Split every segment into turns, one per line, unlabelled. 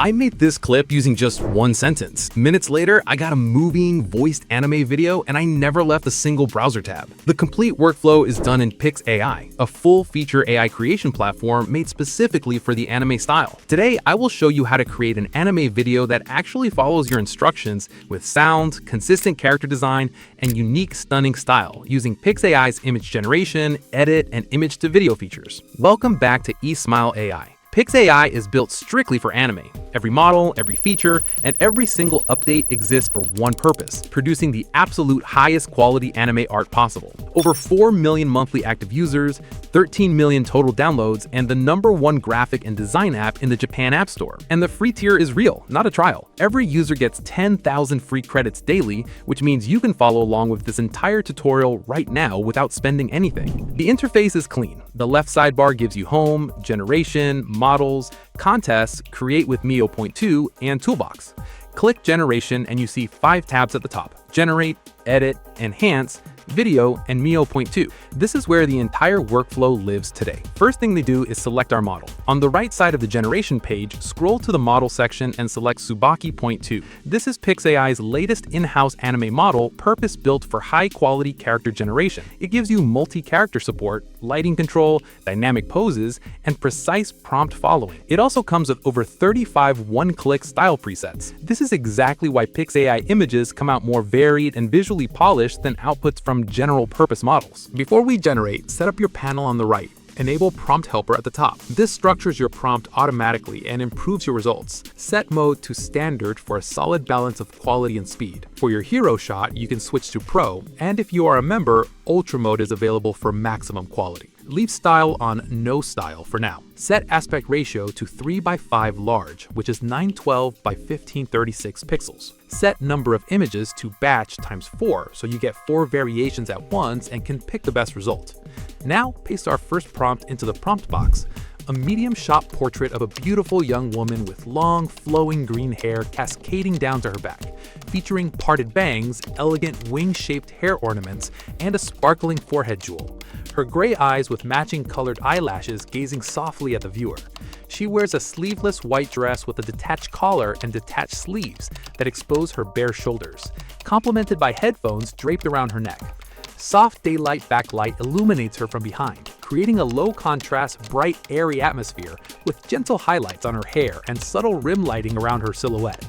I made this clip using just one sentence. Minutes later, I got a moving, voiced anime video, and I never left a single browser tab. The complete workflow is done in PixAI, a full-feature AI creation platform made specifically for the anime style. Today, I will show you how to create an anime video that actually follows your instructions with sound, consistent character design, and unique, stunning style using PixAI's image generation, edit, and image-to-video features. Welcome back to Esmile AI. PixAI is built strictly for anime. Every model, every feature, and every single update exists for one purpose: producing the absolute highest quality anime art possible. Over 4 million monthly active users, 13 million total downloads, and the #1 graphic and design app in the Japan App Store. And the free tier is real, not a trial. Every user gets 10,000 free credits daily, which means you can follow along with this entire tutorial right now without spending anything. The interface is clean. The left sidebar gives you home, generation, models, contests, create with Mio Point 2, and toolbox. Click generation and you see 5 tabs at the top: generate, edit, enhance, video, and Mio Point 2. This is where the entire workflow lives today. First thing they do is select our model. On the right side of the generation page, scroll to the model section and select Tsubaki Point 2. This is PixAI's latest in-house anime model, purpose-built for high-quality character generation. It gives you multi-character support, lighting control, dynamic poses, and precise prompt following. It also comes with over 35 one-click style presets. This is exactly why PixAI images come out more varied and visually polished than outputs from general-purpose models. Before we generate, set up your panel on the right. Enable Prompt Helper at the top. This structures your prompt automatically and improves your results. Set mode to standard for a solid balance of quality and speed. For your hero shot, you can switch to Pro, and if you are a member, Ultra mode is available for maximum quality. Leave style on no style for now. Set aspect ratio to 3:5 large, which is 912 by 1536 pixels. Set number of images to batch times 4, so you get 4 variations at once and can pick the best result. Now, paste our first prompt into the prompt box. A medium shot portrait of a beautiful young woman with long, flowing green hair cascading down to her back, featuring parted bangs, elegant wing-shaped hair ornaments, and a sparkling forehead jewel. Her gray eyes with matching colored eyelashes gazing softly at the viewer. She wears a sleeveless white dress with a detached collar and detached sleeves that expose her bare shoulders, complemented by headphones draped around her neck. Soft daylight backlight illuminates her from behind, creating a low-contrast, bright, airy atmosphere with gentle highlights on her hair and subtle rim lighting around her silhouette.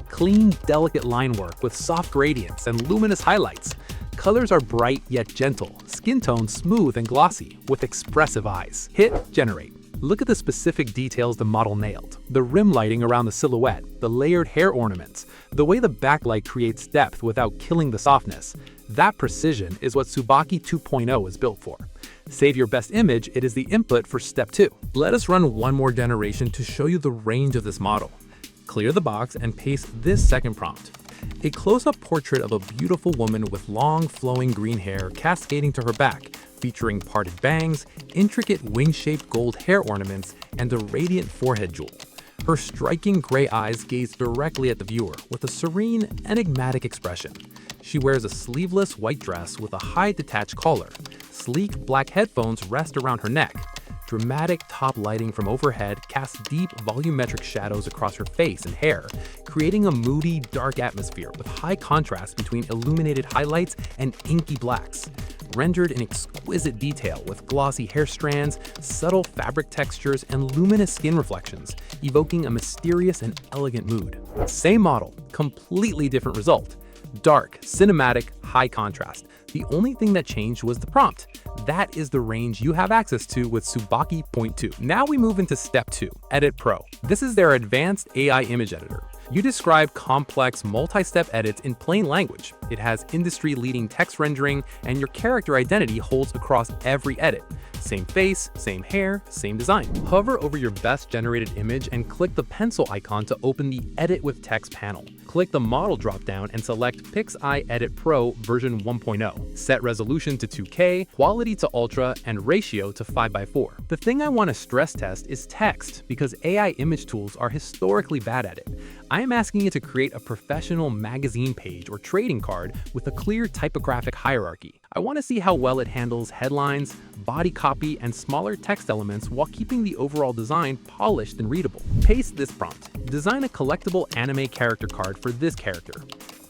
Clean, delicate line work with soft gradients and luminous highlights. Colors are bright yet gentle, skin tone smooth and glossy, with expressive eyes. Hit generate. Look at the specific details the model nailed. The rim lighting around the silhouette, the layered hair ornaments, the way the backlight creates depth without killing the softness. That precision is what Tsubaki 2.0 is built for. Save your best image, it is the input for step 2. Let us run one more generation to show you the range of this model. Clear the box and paste this second prompt. A close-up portrait of a beautiful woman with long, flowing green hair cascading to her back, featuring parted bangs, intricate wing-shaped gold hair ornaments, and a radiant forehead jewel. Her striking gray eyes gaze directly at the viewer with a serene, enigmatic expression. She wears a sleeveless white dress with a high detached collar. Sleek black headphones rest around her neck. Dramatic top lighting from overhead casts deep, volumetric shadows across her face and hair, creating a moody, dark atmosphere with high contrast between illuminated highlights and inky blacks. Rendered in exquisite detail with glossy hair strands, subtle fabric textures, and luminous skin reflections, evoking a mysterious and elegant mood. Same model, completely different result. Dark, cinematic, high contrast. The only thing that changed was the prompt. That is the range you have access to with Tsubaki Point 2. Now we move into step 2, Edit Pro. This is their advanced AI image editor. You describe complex multi-step edits in plain language. It has industry-leading text rendering, and your character identity holds across every edit. Same face, same hair, same design. Hover over your best generated image and click the pencil icon to open the Edit with Text panel. Click the model dropdown and select PixAI Edit Pro version 1.0. Set resolution to 2K, quality to Ultra, and ratio to 5:4. The thing I want to stress test is text, because AI image tools are historically bad at it. I am asking it to create a professional magazine page or trading card with a clear typographic hierarchy. I want to see how well it handles headlines, body copy, and smaller text elements while keeping the overall design polished and readable. Paste this prompt. Design a collectible anime character card for this character.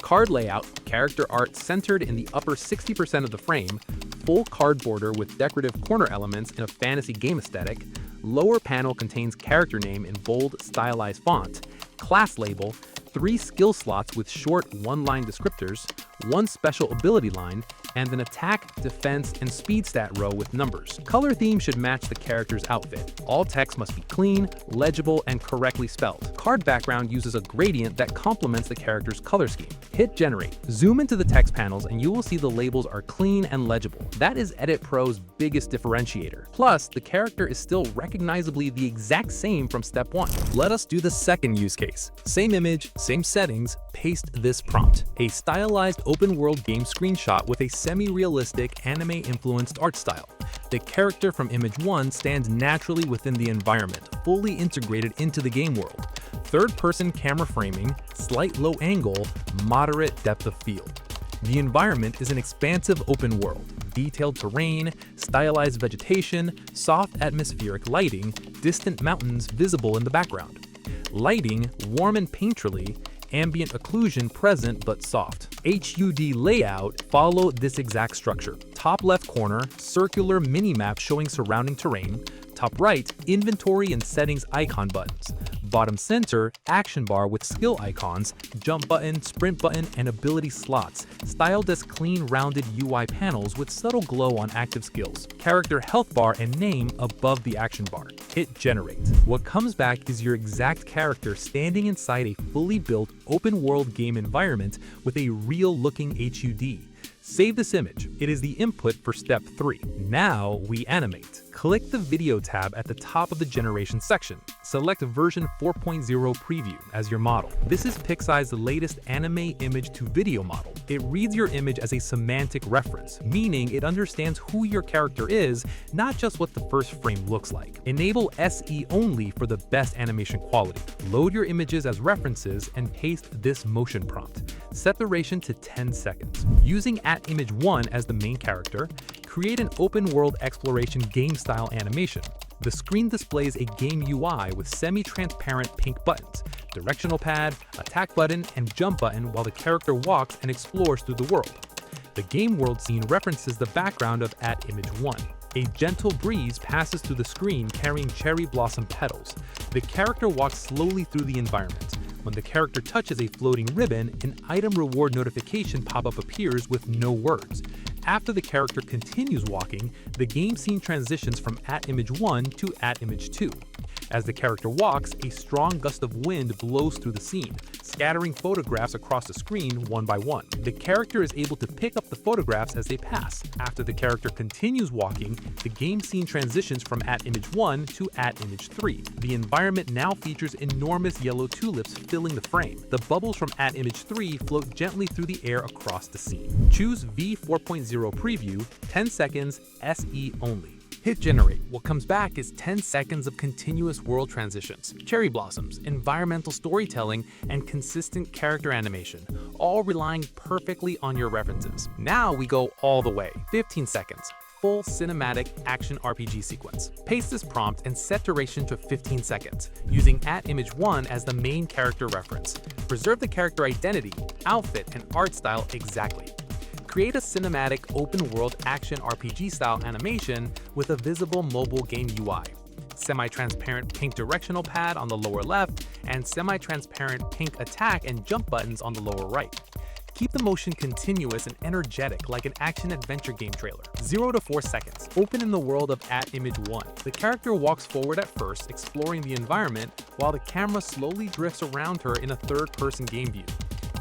Card layout, character art centered in the upper 60% of the frame, full card border with decorative corner elements in a fantasy game aesthetic, lower panel contains character name in bold, stylized font, class label, 3 skill slots with short one-line descriptors, 1 special ability line, and an attack, defense, and speed stat row with numbers. Color theme should match the character's outfit. All text must be clean, legible, and correctly spelled. Card background uses a gradient that complements the character's color scheme. Hit generate. Zoom into the text panels and you will see the labels are clean and legible. That is Edit Pro's biggest differentiator. Plus, the character is still recognizably the exact same from step 1. Let us do the second use case. Same image, same settings, paste this prompt. A stylized open-world game screenshot with a semi-realistic anime-influenced art style. The character from image 1 stands naturally within the environment, fully integrated into the game world. Third-person camera framing, slight low angle, moderate depth of field. The environment is an expansive open world. Detailed terrain, stylized vegetation, soft atmospheric lighting, distant mountains visible in the background. Lighting, warm and painterly, ambient occlusion present but soft. HUD layout follow this exact structure. Top left corner, circular mini-map showing surrounding terrain. Top right, inventory and settings icon buttons. Bottom center, action bar with skill icons, jump button, sprint button, and ability slots, styled as clean rounded UI panels with subtle glow on active skills. Character health bar and name above the action bar. Hit generate. What comes back is your exact character standing inside a fully built open world game environment with a real looking HUD. Save this image. It is the input for step 3. Now we animate. Click the Video tab at the top of the generation section. Select version 4.0 preview as your model. This is PixAI's latest anime image to video model. It reads your image as a semantic reference, meaning it understands who your character is, not just what the first frame looks like. Enable SE only for the best animation quality. Load your images as references and paste this motion prompt. Set the duration to 10 seconds. Using @image1 as the main character, create an open-world exploration game-style animation. The screen displays a game UI with semi-transparent pink buttons, directional pad, attack button, and jump button while the character walks and explores through the world. The game world scene references the background of @image1. A gentle breeze passes through the screen carrying cherry blossom petals. The character walks slowly through the environment. When the character touches a floating ribbon, an item reward notification pop-up appears with no words. After the character continues walking, the game scene transitions from @image1 to @image2. As the character walks, a strong gust of wind blows through the scene, scattering photographs across the screen one by one. The character is able to pick up the photographs as they pass. After the character continues walking, the game scene transitions from @image1 to @image3. The environment now features enormous yellow tulips filling the frame. The bubbles from @image3 float gently through the air across the scene. Choose V4.0 preview, 10 seconds, SE only. Hit generate. What comes back is 10 seconds of continuous world transitions, cherry blossoms, environmental storytelling, and consistent character animation, all relying perfectly on your references. Now we go all the way. 15 seconds. Full cinematic action RPG sequence. Paste this prompt and set duration to 15 seconds, using @image1 as the main character reference. Preserve the character identity, outfit, and art style exactly. Create a cinematic open-world action RPG-style animation with a visible mobile game UI. Semi-transparent pink directional pad on the lower left, and semi-transparent pink attack and jump buttons on the lower right. Keep the motion continuous and energetic like an action-adventure game trailer. 0 to 4 seconds. Open in the world of @image1. The character walks forward at first, exploring the environment, while the camera slowly drifts around her in a third-person game view.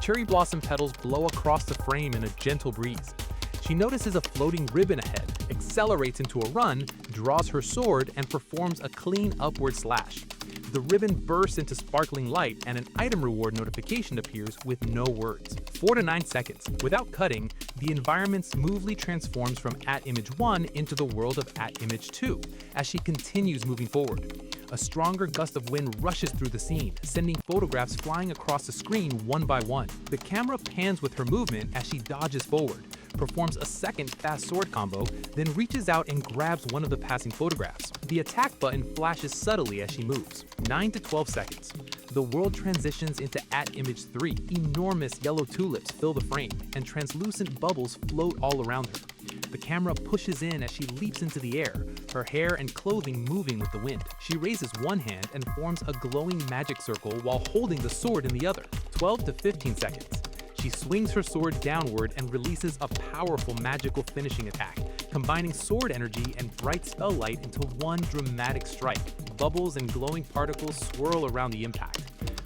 Cherry blossom petals blow across the frame in a gentle breeze. She notices a floating ribbon ahead, accelerates into a run, draws her sword, and performs a clean upward slash. The ribbon bursts into sparkling light and an item reward notification appears with no words. 4 to 9 seconds. Without cutting, the environment smoothly transforms from @image1 into the world of @image2 as she continues moving forward. A stronger gust of wind rushes through the scene, sending photographs flying across the screen one by one. The camera pans with her movement as she dodges forward, performs a second fast sword combo, then reaches out and grabs one of the passing photographs. The attack button flashes subtly as she moves. 9 to 12 seconds. The world transitions into @image 3. Enormous yellow tulips fill the frame, and translucent bubbles float all around her. The camera pushes in as she leaps into the air, her hair and clothing moving with the wind. She raises one hand and forms a glowing magic circle while holding the sword in the other. 12 to 15 seconds. She swings her sword downward and releases a powerful magical finishing attack, combining sword energy and bright spell light into one dramatic strike. Bubbles and glowing particles swirl around the impact.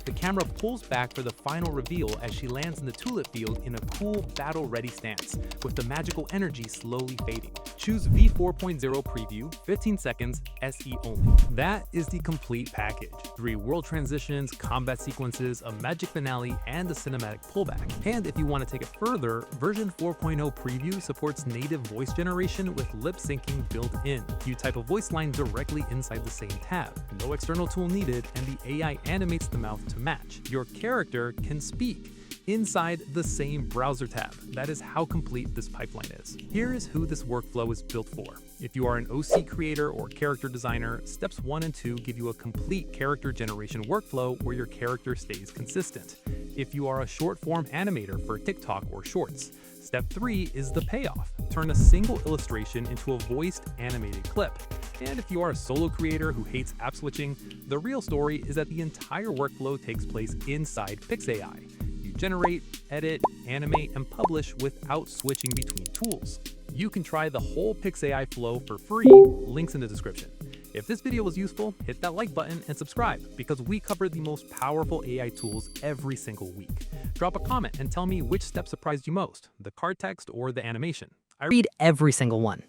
The camera pulls back for the final reveal as she lands in the tulip field in a cool, battle-ready stance, with the magical energy slowly fading. Choose V4.0 preview, 15 seconds, SE only. That is the complete package. 3 world transitions, combat sequences, a magic finale, and a cinematic pullback. And if you want to take it further, version 4.0 preview supports native voice generation with lip syncing built in. You type a voice line directly inside the same tab. No external tool needed, and the AI animates the mouth to match. Your character can speak inside the same browser tab. That is how complete this pipeline is. Here is who this workflow is built for. If you are an OC creator or character designer, steps 1 and 2 give you a complete character generation workflow where your character stays consistent. If you are a short-form animator for TikTok or Shorts, step 3 is the payoff. Turn a single illustration into a voiced animated clip. And if you are a solo creator who hates app switching, the real story is that the entire workflow takes place inside PixAI. You generate, edit, animate, and publish without switching between tools. You can try the whole PixAI flow for free, links in the description. If this video was useful, hit that like button and subscribe, because we cover the most powerful AI tools every single week. Drop a comment and tell me which step surprised you most, the card text or the animation.
I read every single one.